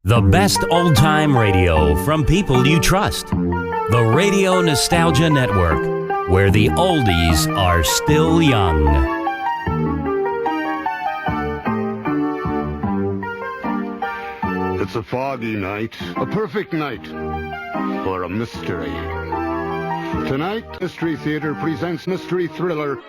The best old-time radio from people you trust. The Radio Nostalgia Network, where the oldies are still young. It's a foggy night, a perfect night for a mystery. Tonight, Mystery Theater presents mystery thriller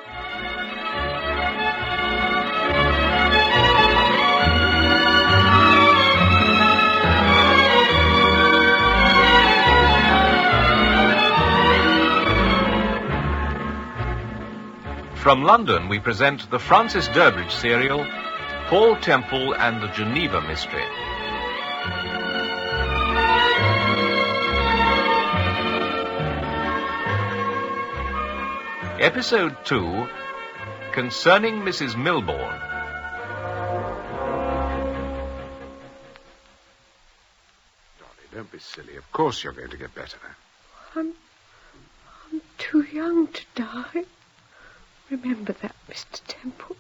From London, we present the Francis Durbridge serial, Paul Temple and the Geneva Mystery. Episode 2, Concerning Mrs. Milbourne. Dolly, don't be silly. Of course you're going to get better. I'm too young to die. Remember that, Mr. Temple.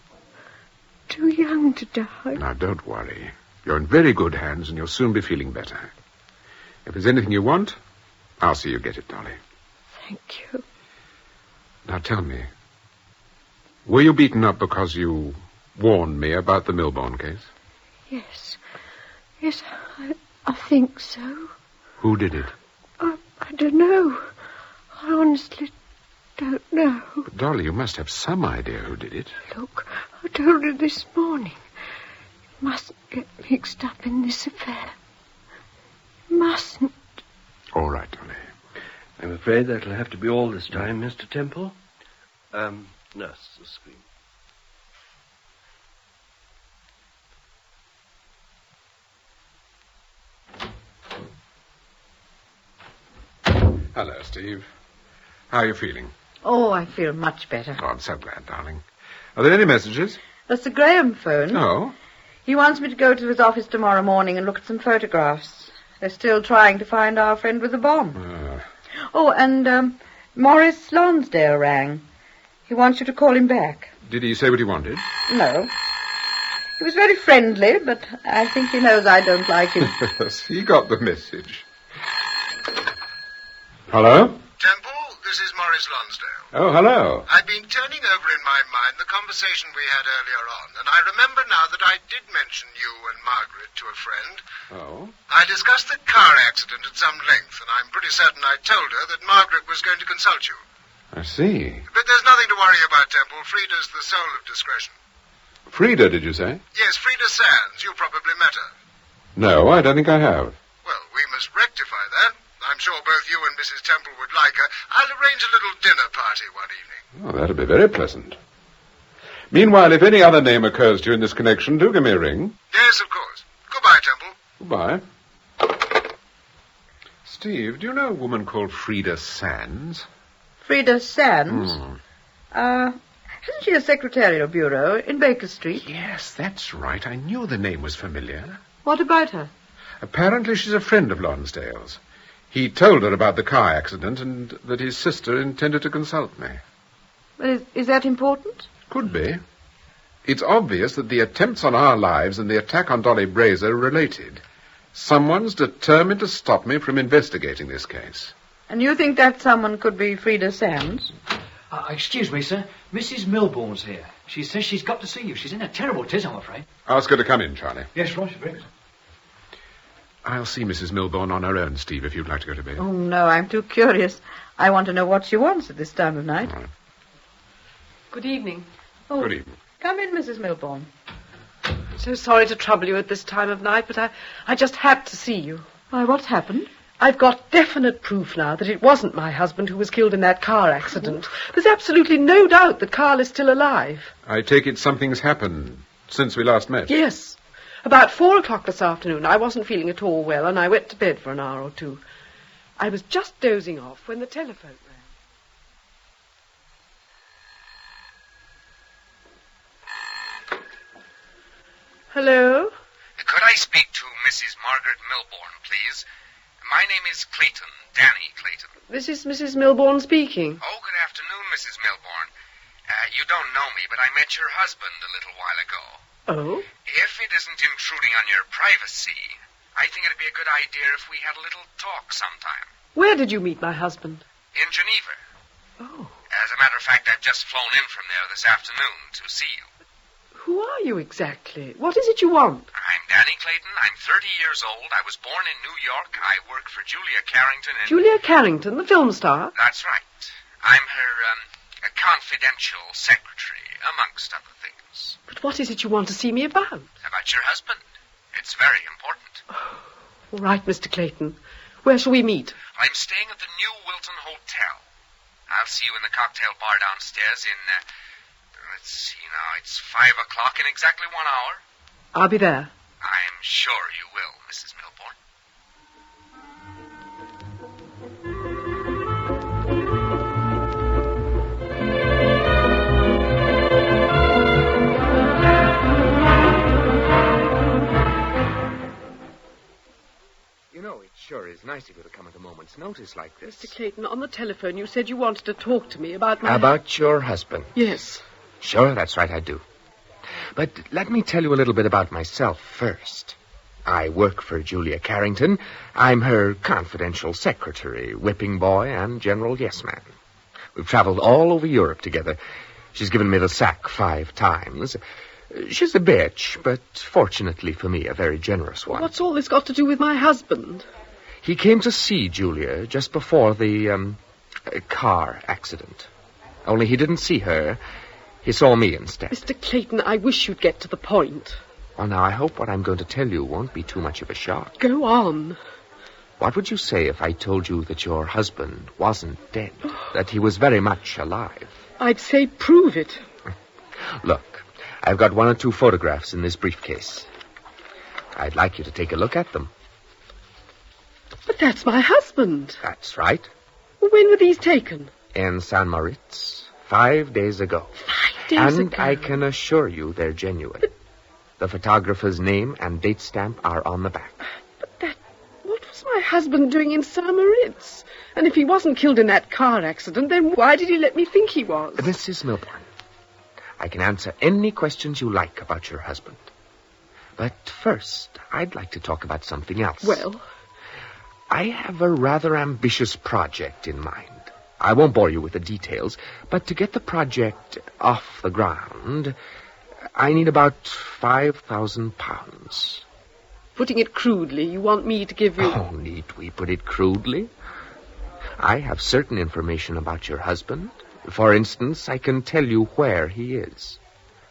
Too young to die. Now, don't worry. You're in very good hands and you'll soon be feeling better. If there's anything you want, I'll see you get it, Dolly. Thank you. Now, tell me, were you beaten up because you warned me about the Milbourne case? Yes. Yes, I think so. Who did it? I don't know. I honestly don't know. But, Dolly, you must have some idea who did it. Look, I told her this morning. You mustn't get mixed up in this affair. You mustn't. All right, Dolly. I'm afraid that'll have to be all this time, Mr. Temple. Nurse, the screen. Hello, Steve. How are you feeling? Oh, I feel much better. Oh, I'm so glad, darling. Are there any messages? That's the Graham phone. No. He wants me to go to his office tomorrow morning and look at some photographs. They're still trying to find our friend with the bomb. Oh, and Morris Lonsdale rang. He wants you to call him back. Did he say what he wanted? No. He was very friendly, but I think he knows I don't like him. Yes, he got the message. Hello? Temple, this is Morris Lonsdale. Oh, hello. I've been turning over in my mind the conversation we had earlier on, and I remember now that I did mention you and Margaret to a friend. Oh? I discussed the car accident at some length, and I'm pretty certain I told her that Margaret was going to consult you. I see. But there's nothing to worry about, Temple. Frida's the soul of discretion. Frida, did you say? Yes, Frida Sands. You probably met her. No, I don't think I have. Well, we must rectify that. I'm sure both you and Mrs. Temple would like her. I'll arrange a little dinner party one evening. Oh, that'll be very pleasant. Meanwhile, if any other name occurs to you in this connection, do give me a ring. Yes, of course. Goodbye, Temple. Goodbye. Steve, do you know a woman called Frida Sands? Frida Sands? Isn't she a secretarial bureau in Baker Street? Yes, that's right. I knew the name was familiar. What about her? Apparently she's a friend of Lonsdale's. He told her about the car accident and that his sister intended to consult me. Well, is that important? Could be. It's obvious that the attempts on our lives and the attack on Dolly Brazer are related. Someone's determined to stop me from investigating this case. And you think that someone could be Frida Sands? Excuse me, sir. Mrs. Milbourne's here. She says she's got to see you. She's in a terrible tiz, I'm afraid. Ask her to come in, Charlie. Yes, right, Briggs. I'll see Mrs. Milbourne on her own, Steve, if you'd like to go to bed. Oh, no, I'm too curious. I want to know what she wants at this time of night. Right. Good evening. Oh, Good evening. Come in, Mrs. Milbourne. So sorry to trouble you at this time of night, but I just had to see you. Why, what's happened? I've got definite proof now that it wasn't my husband who was killed in that car accident. There's absolutely no doubt that Carl is still alive. I take it something's happened since we last met. Yes. About 4:00 this afternoon, I wasn't feeling at all well, and I went to bed for an hour or two. I was just dozing off when the telephone rang. Hello? Could I speak to Mrs. Margaret Milbourne, please? My name is Clayton, Danny Clayton. This is Mrs. Milbourne speaking. Oh, good afternoon, Mrs. Milbourne. You don't know me, but I met your husband a little while ago. Oh? If it isn't intruding on your privacy, I think it'd be a good idea if we had a little talk sometime. Where did you meet my husband? In Geneva. Oh. As a matter of fact, I've just flown in from there this afternoon to see you. Who are you exactly? What is it you want? I'm Danny Clayton. I'm 30 years old. I was born in New York. I work for Julia Carrington in... Julia Carrington, the film star? That's right. I'm her, confidential secretary, amongst other things. But what is it you want to see me about? About your husband. It's very important. All right, Mr. Clayton. Where shall we meet? I'm staying at the New Wilton Hotel. I'll see you in the cocktail bar downstairs in, let's see now, it's 5 o'clock in exactly 1 hour. I'll be there. I'm sure you will, Mrs. Milbourne. You know, it sure is nice of you to come at a moment's notice like this. Mr. Clayton, on the telephone you said you wanted to talk to me about my... About your husband? Yes. Sure, that's right, I do. But let me tell you a little bit about myself first. I work for Julia Carrington. I'm her confidential secretary, whipping boy, and general yes-man. We've traveled all over Europe together. She's given me the sack 5 times. She's a bitch, but fortunately for me, a very generous one. What's all this got to do with my husband? He came to see Julia just before the, car accident. Only he didn't see her. He saw me instead. Mr. Clayton, I wish you'd get to the point. Well, now, I hope what I'm going to tell you won't be too much of a shock. Go on. What would you say if I told you that your husband wasn't dead, that he was very much alive? I'd say prove it. Look, I've got 1 or 2 photographs in this briefcase. I'd like you to take a look at them. But that's my husband. That's right. When were these taken? In San Moritz, 5 days ago. 5 days ago? And I can assure you they're genuine. But... The photographer's name and date stamp are on the back. But what was my husband doing in San Moritz? And if he wasn't killed in that car accident, then why did he let me think he was? Mrs. Milbourne, I can answer any questions you like about your husband. But first, I'd like to talk about something else. Well? I have a rather ambitious project in mind. I won't bore you with the details, but to get the project off the ground, I need about £5,000. Putting it crudely, you want me to give you... Oh, need we put it crudely? I have certain information about your husband. For instance, I can tell you where he is.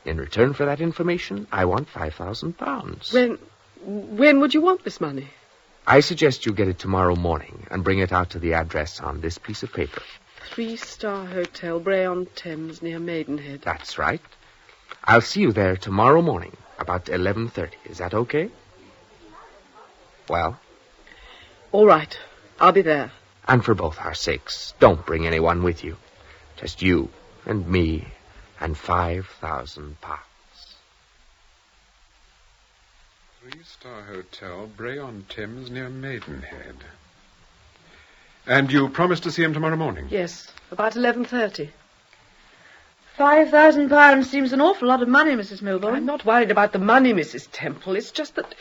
In return for that information, I want £5,000. When would you want this money? I suggest you get it tomorrow morning and bring it out to the address on this piece of paper. 3-star Hotel, Bray-on-Thames, near Maidenhead. That's right. I'll see you there tomorrow morning, about 11:30. Is that okay? Well? All right. I'll be there. And for both our sakes, don't bring anyone with you. Just you and me and £5,000. 3-star Hotel, Bray-on-Thames, near Maidenhead. And you promised to see him tomorrow morning? Yes, about 11:30. £5,000 seems an awful lot of money, Mrs. Milbourne. I'm not worried about the money, Mrs. Temple. It's just that,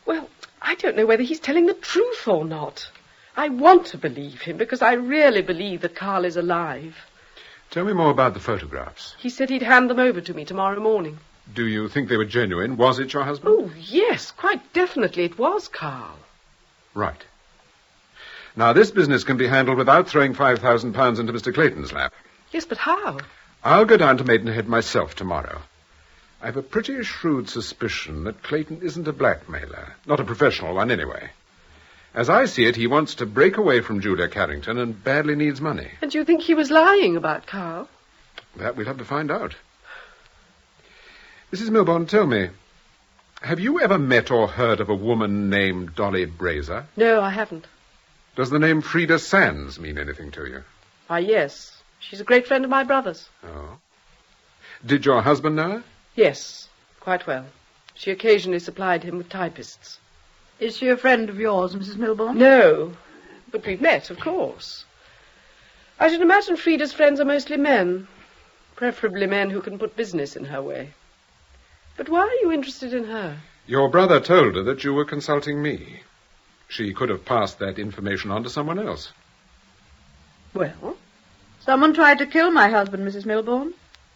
well, I don't know whether he's telling the truth or not. I want to believe him because I really believe that Carl is alive. Tell me more about the photographs. He said he'd hand them over to me tomorrow morning. Do you think they were genuine? Was it your husband? Oh, yes, quite definitely it was Carl. Right. Now, this business can be handled without throwing £5,000 into Mr. Clayton's lap. Yes, but how? I'll go down to Maidenhead myself tomorrow. I've a pretty shrewd suspicion that Clayton isn't a blackmailer. Not a professional one, anyway. As I see it, he wants to break away from Julia Carrington and badly needs money. And you think he was lying about Carl? That we'll have to find out. Mrs. Milbourne, tell me, have you ever met or heard of a woman named Dolly Brazier? No, I haven't. Does the name Frida Sands mean anything to you? Why, yes. She's a great friend of my brother's. Oh. Did your husband know her? Yes, quite well. She occasionally supplied him with typists. Is she a friend of yours, Mrs. Milbourne? No, but we've met, of course. I should imagine Frida's friends are mostly men, preferably men who can put business in her way. But why are you interested in her? Your brother told her that you were consulting me. She could have passed that information on to someone else. Well, someone tried to kill my husband, Mrs. Milbourne.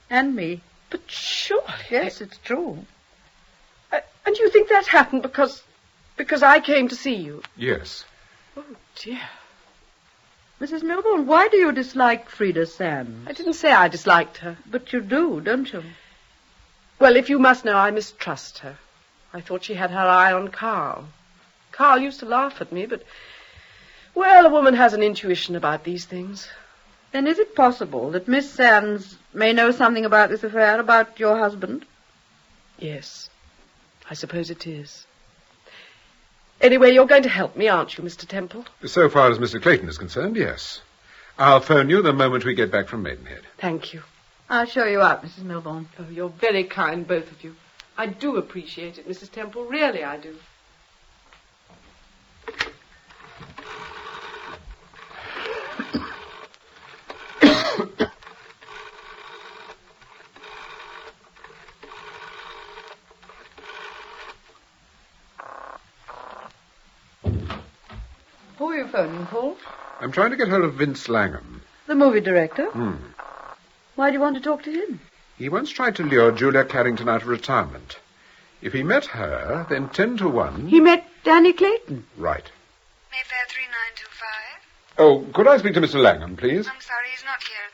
And me. But surely... Yes, it's true. And you think that happened because I came to see you? Yes. Oh, dear. Mrs. Milbourne, why do you dislike Frida Sands? I didn't say I disliked her. But you do, don't you? Well, if you must know, I mistrust her. I thought she had her eye on Carl. Carl used to laugh at me, but... Well, a woman has an intuition about these things. Then is it possible that Miss Sands may know something about this affair, about your husband? Yes, I suppose it is. Anyway, you're going to help me, aren't you, Mr. Temple? So far as Mr. Clayton is concerned, yes. I'll phone you the moment we get back from Maidenhead. Thank you. I'll show you out, Mrs. Milbourne. Oh, you're very kind, both of you. I do appreciate it, Mrs. Temple. Really, I do. Who are you phoning, Paul? I'm trying to get hold of Vince Langham. The movie director? Hmm. Why do you want to talk to him? He once tried to lure Julia Carrington out of retirement. If he met her, then 10 to 1... He met Danny Clayton. Right. Mayfair 3925. Oh, could I speak to Mr. Langham, please? I'm sorry, he's not here at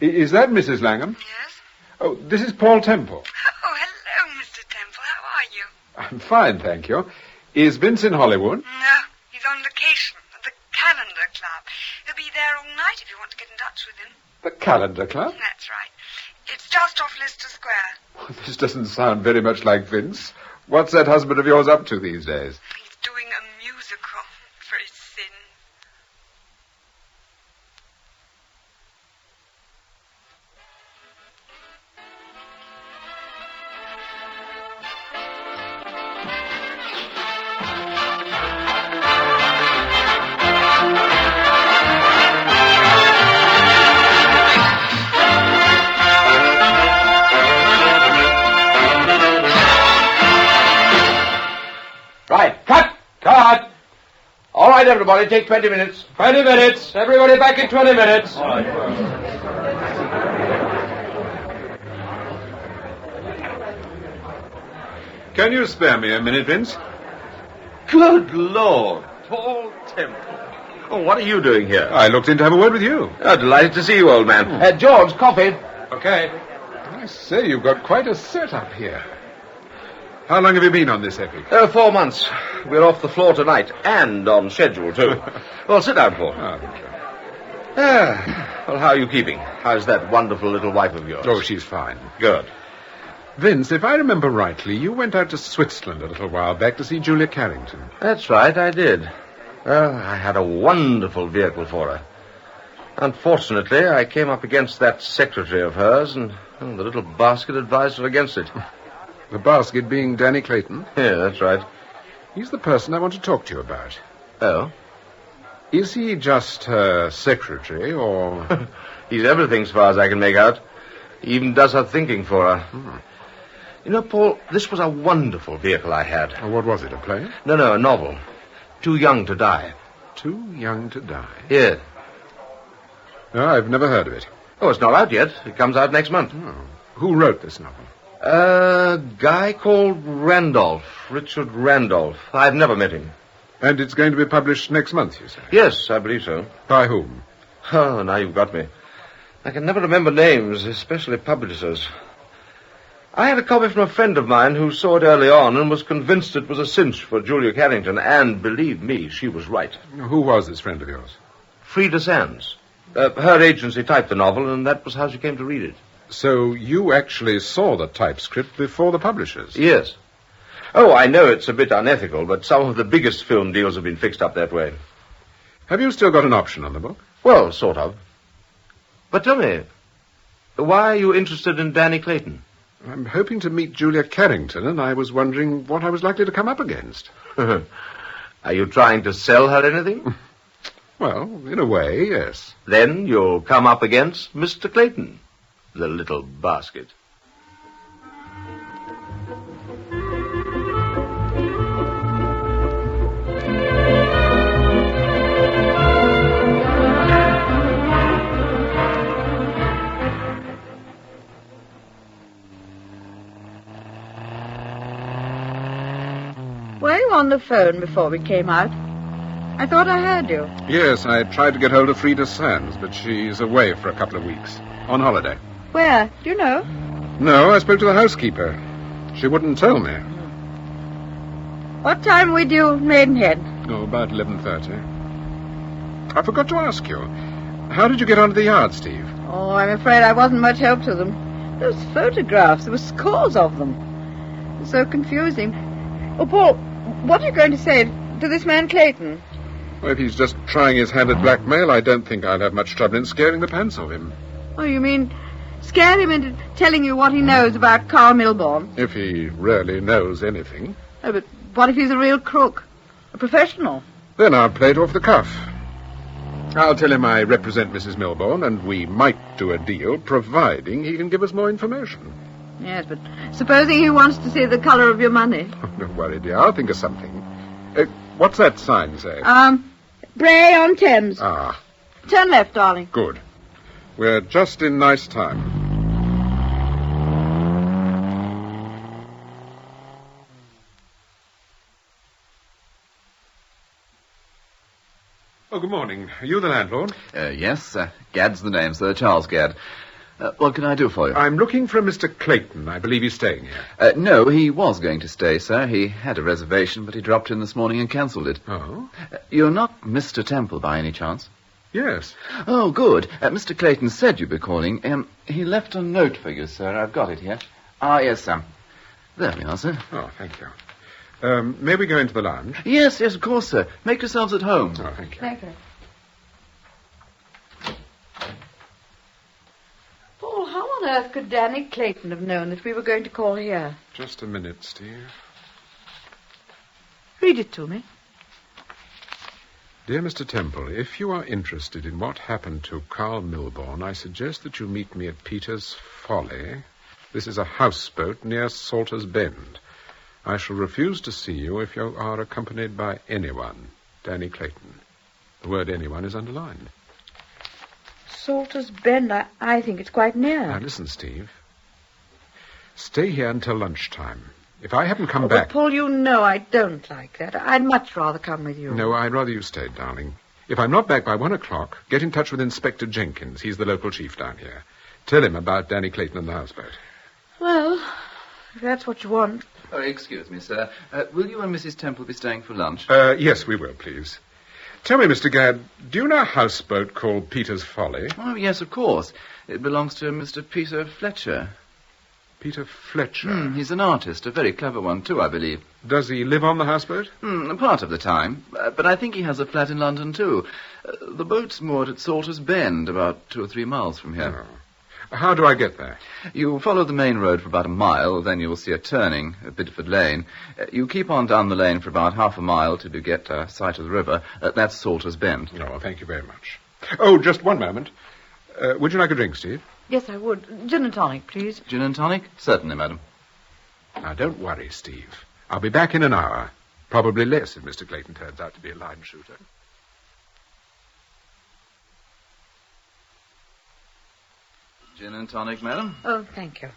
the moment. Is that Mrs. Langham? Yes? Oh, this is Paul Temple. Oh, hello, Mr. Temple. How are you? I'm fine, thank you. Is Vince in Hollywood? No, he's on location at the Calendar Club. He'll be there all night if you want to get in touch with him. The Calendar Club? That's right. It's just off Leicester Square. Well, this doesn't sound very much like Vince. What's that husband of yours up to these days? He's doing a musical for his sin. Right, cut! Cut! All right, everybody, take 20 minutes. 20 minutes. Everybody back in 20 minutes. All right. Can you spare me a minute, Vince? Good Lord, Paul Temple. Oh, what are you doing here? I looked in to have a word with you. Oh, delighted to see you, old man. George, coffee. Okay. I say, you've got quite a set-up here. How long have you been on this epic? 4 months. We're off the floor tonight, and on schedule, too. Well, sit down, Paul. Oh, thank you. Well, how are you keeping? How's that wonderful little wife of yours? Oh, she's fine. Good. Vince, if I remember rightly, you went out to Switzerland a little while back to see Julia Carrington. That's right, I did. Well, I had a wonderful vehicle for her. Unfortunately, I came up against that secretary of hers, and the little basket advised her against it. The basket being Danny Clayton? Yeah, that's right. He's the person I want to talk to you about. Oh? Is he just her secretary, or... He's everything, as far as I can make out. He even does her thinking for her. You know, Paul, this was a wonderful vehicle I had. Oh, what was it, a play? No, a novel. Too Young to Die. Too Young to Die? Yeah. No, I've never heard of it. Oh, it's not out yet. It comes out next month. Oh. Who wrote this novel? A guy called Randolph. Richard Randolph. I've never met him. And it's going to be published next month, you say? Yes, I believe so. By whom? Oh, now you've got me. I can never remember names, especially publishers. I had a copy from a friend of mine who saw it early on and was convinced it was a cinch for Julia Carrington, and believe me, she was right. Who was this friend of yours? Frida Sands. Her agency typed the novel, and that was how she came to read it. So you actually saw the typescript before the publishers? Yes. Oh, I know it's a bit unethical, but some of the biggest film deals have been fixed up that way. Have you still got an option on the book? Well, sort of. But tell me, why are you interested in Danny Clayton? I'm hoping to meet Julia Carrington, and I was wondering what I was likely to come up against. Are you trying to sell her anything? Well, in a way, yes. Then you'll come up against Mr. Clayton, the little basket. the phone before we came out. I thought I heard you. Yes, I tried to get hold of Frida Sands, but she's away for a couple of weeks. On holiday. Where? Do you know? No, I spoke to the housekeeper. She wouldn't tell me. What time were you Maidenhead? Oh, about 11:30. I forgot to ask you. How did you get onto the yard, Steve? Oh, I'm afraid I wasn't much help to them. Those photographs, there were scores of them. It's so confusing. Oh, Paul, what are you going to say to this man Clayton? Well, if he's just trying his hand at blackmail, I don't think I'll have much trouble in scaring the pants off him. Oh, you mean scare him into telling you what he knows about Carl Milbourne? If he really knows anything. Oh, but what if he's a real crook? A professional? Then I'll play it off the cuff. I'll tell him I represent Mrs. Milbourne, and we might do a deal, providing he can give us more information. Yes, but supposing he wants to see the colour of your money? Oh, don't worry, dear. I'll think of something. What's that sign say? Bray on Thames. Ah. Turn left, darling. Good. We're just in nice time. Oh, good morning. Are you the landlord? Yes, Gadd's the name, Sir Charles Gadd. What can I do for you? I'm looking for a Mr. Clayton. I believe he's staying here. No, he was going to stay, sir. He had a reservation, but he dropped in this morning and cancelled it. Oh? You're not Mr. Temple by any chance? Yes. Oh, good. Mr. Clayton said you'd be calling. He left a note for you, sir. I've got it here. Ah, yes, sir. There we are, sir. Oh, thank you. May we go into the lounge? Yes, of course, sir. Make yourselves at home. Oh, thank you. Thank you. Paul, how on earth could Danny Clayton have known that we were going to call here? Just a minute, Steve. Read it to me. Dear Mr. Temple, if you are interested in what happened to Carl Milbourne, I suggest that you meet me at Peter's Folly. This is a houseboat near Salter's Bend. I shall refuse to see you if you are accompanied by anyone. Danny Clayton. The word anyone is underlined. Salter's Bend, I think it's quite near. Now listen, Steve. Stay here until lunchtime. If I haven't come back... But Paul, you know I don't like that. I'd much rather come with you. No, I'd rather you stayed, darling. If I'm not back by 1 o'clock, get in touch with Inspector Jenkins. He's the local chief down here. Tell him about Danny Clayton and the houseboat. Well, if that's what you want. Oh, excuse me, sir. Will you and Mrs. Temple be staying for lunch? Yes, we will, please. Tell me, Mr. Gadd, do you know a houseboat called Peter's Folly? Oh, yes, of course. It belongs to Mr. Peter Fletcher. Peter Fletcher? He's an artist, a very clever one, too, I believe. Does he live on the houseboat? Part of the time. But I think he has a flat in London, too. The boat's moored at Salter's Bend, about 2 or 3 miles from here. Oh. How do I get there? You follow the main road for about a mile, then you'll see a turning, at Bideford Lane. You keep on down the lane for about half a mile till you get sight of the river. That's Salter's Bend. Oh, thank you very much. Oh, just one moment. Would you like a drink, Steve? Yes, I would. Gin and tonic, please. Gin and tonic? Certainly, madam. Now, don't worry, Steve. I'll be back in an hour. Probably less if Mr. Clayton turns out to be a line shooter. Gin and tonic, madam? Oh, thank you.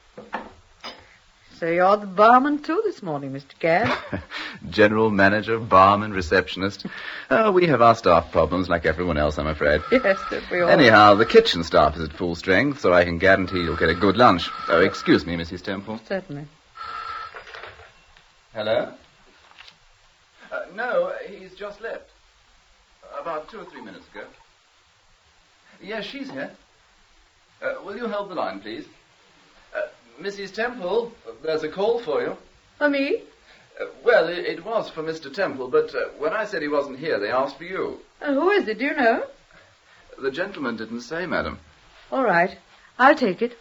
So you're the barman, too, this morning, Mr. Gadd? General manager, barman, receptionist. We have our staff problems like everyone else, I'm afraid. Yes, don't we all? Anyhow, the kitchen staff is at full strength, so I can guarantee you'll get a good lunch. Oh, excuse me, Mrs. Temple. Certainly. Hello? No, he's just left. About 2 or 3 minutes ago. Yes, she's here. Will you hold the line, please? Mrs. Temple, there's a call for you. For me? Well, it was for Mr. Temple, but when I said he wasn't here, they asked for you. Who is it? Do you know? The gentleman didn't say, madam. All right. I'll take it.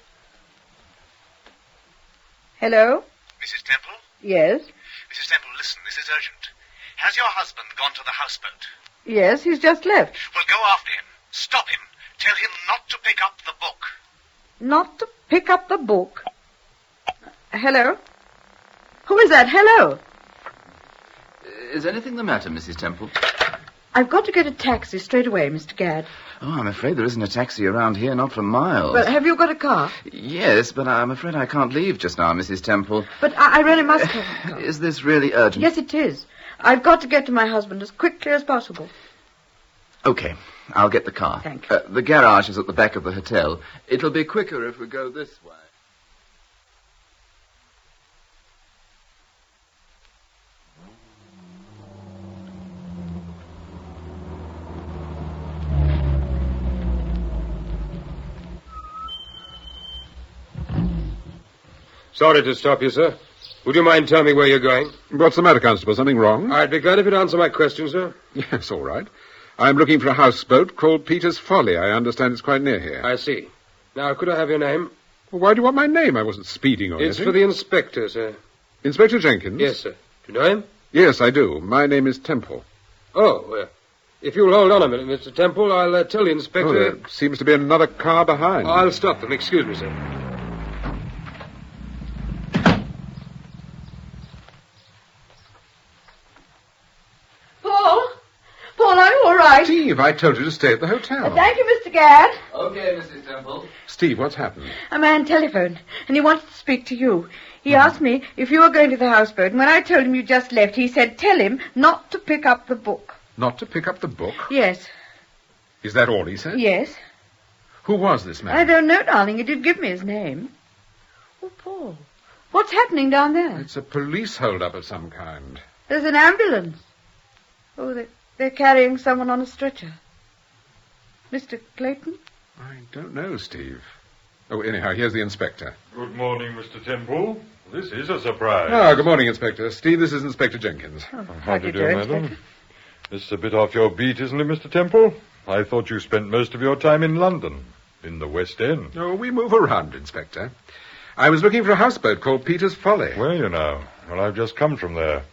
Hello? Mrs. Temple? Yes? Mrs. Temple, listen, this is urgent. Has your husband gone to the houseboat? Yes, he's just left. Well, go after him. Stop him. Tell him not to pick up the book. Not to pick up the book? Hello? Who is that? Hello? Is anything the matter, Mrs. Temple? I've got to get a taxi straight away, Mr. Gadd. Oh, I'm afraid there isn't a taxi around here, not for miles. Well, have you got a car? Yes, but I'm afraid I can't leave just now, Mrs. Temple. But I really must have a car. Is this really urgent? Yes, it is. I've got to get to my husband as quickly as possible. Okay, I'll get the car. Thank you. The garage is at the back of the hotel. It'll be quicker if we go this way. Sorry to stop you, sir. Would you mind telling me where you're going? What's the matter, Constable? Something wrong? I'd be glad if you'd answer my question, sir. Yes, all right. I'm looking for a houseboat called Peter's Folly. I understand it's quite near here. I see. Now, could I have your name? Well, why do you want my name? I wasn't speeding or It's anything. for the inspector, sir. Inspector Jenkins? Yes, sir. Do you know him? Yes, I do. My name is Temple. Oh, if you'll hold on a minute, Mr. Temple, I'll tell the inspector... Oh, there seems to be another car behind. I'll stop them. Excuse me, sir. Paul, are you all right? Steve, I told you to stay at the hotel. Thank you, Mr. Gadd. Okay, Mrs. Temple. Steve, what's happened? A man telephoned, and he wanted to speak to you. He asked me if you were going to the houseboat, and when I told him you just left, he said, tell him not to pick up the book. Not to pick up the book? Yes. Is that all he said? Yes. Who was this man? I don't know, darling. He did give me his name. Oh, Paul, what's happening down there? It's a police hold-up of some kind. There's an ambulance. Oh, they're carrying someone on a stretcher. Mr. Clayton? I don't know, Steve. Oh, anyhow, here's the inspector. Good morning, Mr. Temple. This is a surprise. Ah, good morning, Inspector. Steve, this is Inspector Jenkins. Oh, How do you do, madam? This is a bit off your beat, isn't it, Mr. Temple? I thought you spent most of your time in London, in the West End. Oh, we move around, Inspector. I was looking for a houseboat called Peter's Folly. Were you now? Well, I've just come from there.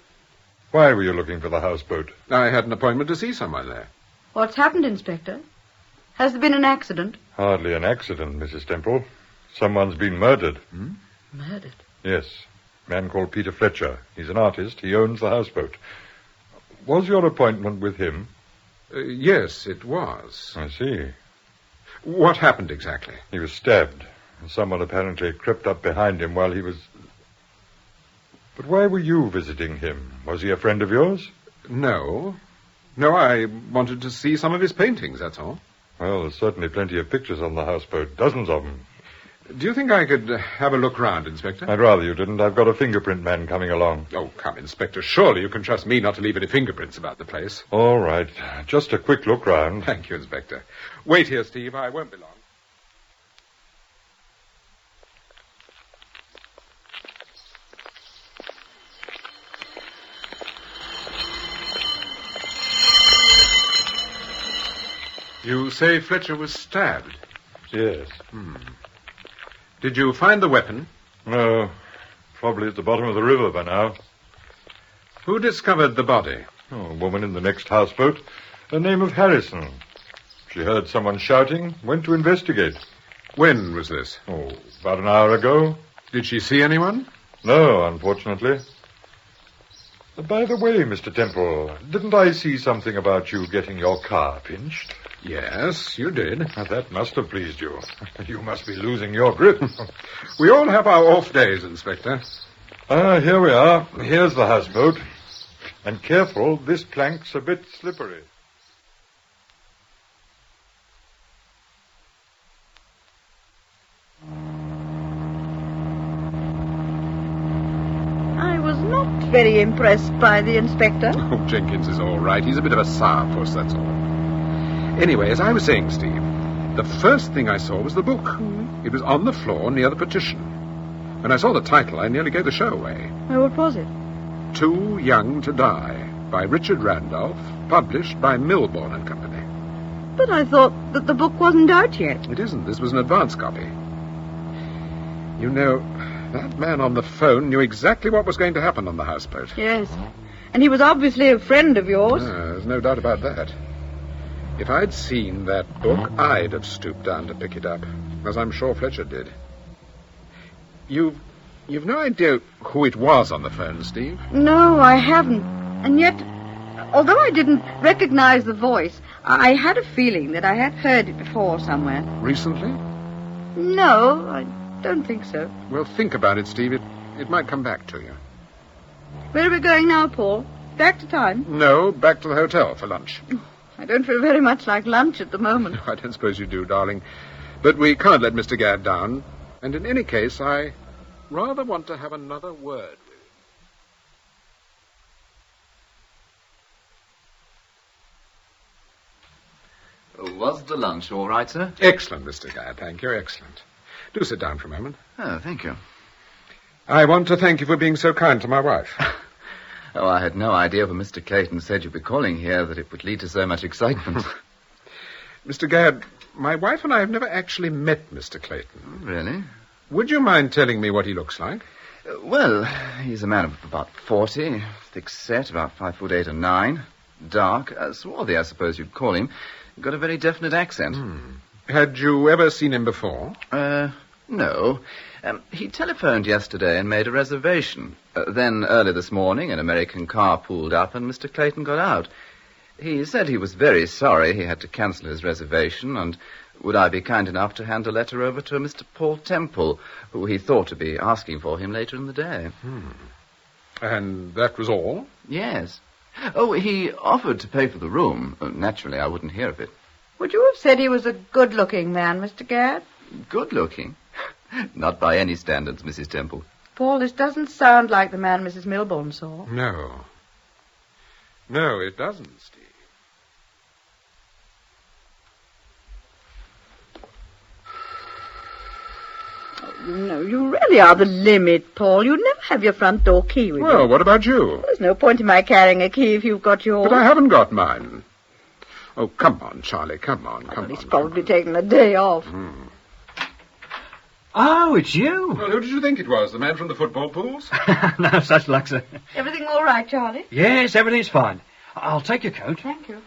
Why were you looking for the houseboat? I had an appointment to see someone there. What's happened, Inspector? Has there been an accident? Hardly an accident, Mrs. Temple. Someone's been murdered. Hmm? Murdered? Yes. A man called Peter Fletcher. He's an artist. He owns the houseboat. Was your appointment with him? Yes, it was. I see. What happened exactly? He was stabbed. Someone apparently crept up behind him while he was... But why were you visiting him? Was he a friend of yours? No. No, I wanted to see some of his paintings, that's all. Well, there's certainly plenty of pictures on the houseboat. Dozens of them. Do you think I could have a look round, Inspector? I'd rather you didn't. I've got a fingerprint man coming along. Oh, come, Inspector. Surely you can trust me not to leave any fingerprints about the place. All right. Just a quick look round. Thank you, Inspector. Wait here, Steve. I won't be long. You say Fletcher was stabbed? Yes. Did you find the weapon? No. Probably at the bottom of the river by now. Who discovered the body? Oh, a woman in the next houseboat. The name of Harrison. She heard someone shouting, went to investigate. When was this? Oh, about an hour ago. Did she see anyone? No, unfortunately. By the way, Mr. Temple, didn't I see something about you getting your car pinched? Yes, you did. That must have pleased you. You must be losing your grip. We all have our off days, Inspector. Here we are. Here's the houseboat. And careful, this plank's a bit slippery. I was not very impressed by the inspector. Oh, Jenkins is all right. He's a bit of a sourpuss, that's all. Anyway, as I was saying, Steve, the first thing I saw was the book. It was on the floor near the partition. When I saw the title, I nearly gave the show away. Oh, what was it? Too Young to Die, by Richard Randolph, published by Milbourne and Company. But I thought that the book wasn't out yet. It isn't. This was an advance copy. You know, that man on the phone knew exactly what was going to happen on the houseboat. Yes. And he was obviously a friend of yours. There's no doubt about that. If I'd seen that book, I'd have stooped down to pick it up, as I'm sure Fletcher did. You've no idea who it was on the phone, Steve? No, I haven't. And yet, although I didn't recognize the voice, I had a feeling that I had heard it before somewhere. Recently? No, I don't think so. Well, think about it, Steve. It might come back to you. Where are we going now, Paul? Back to time? No, back to the hotel for lunch. I don't feel very much like lunch at the moment. I don't suppose you do, darling. But we can't let Mr. Gadd down. And in any case, I rather want to have another word with him. Was the lunch all right, sir? Excellent, Mr. Gadd, thank you, excellent. Do sit down for a moment. Oh, thank you. I want to thank you for being so kind to my wife. Oh, I had no idea when Mr. Clayton said you'd be calling here that it would lead to so much excitement. Mr. Gadd, my wife and I have never actually met Mr. Clayton. Really? Would you mind telling me what he looks like? Well, he's a man of about 40, thick-set, about 5'8" or 9, dark, swarthy, I suppose you'd call him. Got a very definite accent. Had you ever seen him before? No. He telephoned yesterday and made a reservation. Then, early this morning, an American car pulled up and Mr. Clayton got out. He said he was very sorry he had to cancel his reservation, and would I be kind enough to hand a letter over to a Mr. Paul Temple, who he thought to be asking for him later in the day. And that was all? Yes. Oh, he offered to pay for the room. Naturally, I wouldn't hear of it. Would you have said he was a good-looking man, Mr. Gadd? Good-looking? Not by any standards, Mrs. Temple. Paul, this doesn't sound like the man Mrs. Milbourne saw. No. No, it doesn't, Steve. No, you really are the limit, Paul. You never have your front door key with you. Well, what about you? There's no point in my carrying a key if you've got yours. But I haven't got mine. Oh, come on, Charlie, come on. He's probably taken a day off. Oh, it's you. Well, who did you think it was? The man from the football pools? No, such luck, sir. Everything all right, Charlie? Yes, everything's fine. I'll take your coat. Thank you.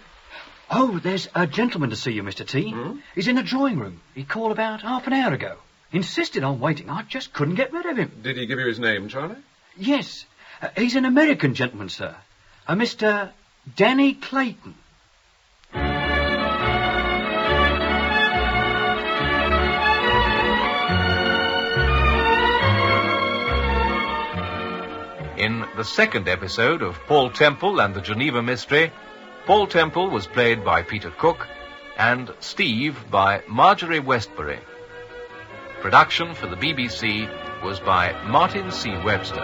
Oh, there's a gentleman to see you, Mr. T. He's in the drawing room. He called about half an hour ago. Insisted on waiting. I just couldn't get rid of him. Did he give you his name, Charlie? Yes. He's an American gentleman, sir. A Mr. Danny Clayton. In the second episode of Paul Temple and the Geneva Mystery, Paul Temple was played by Peter Cook and Steve by Marjorie Westbury. Production for the BBC was by Martin C. Webster.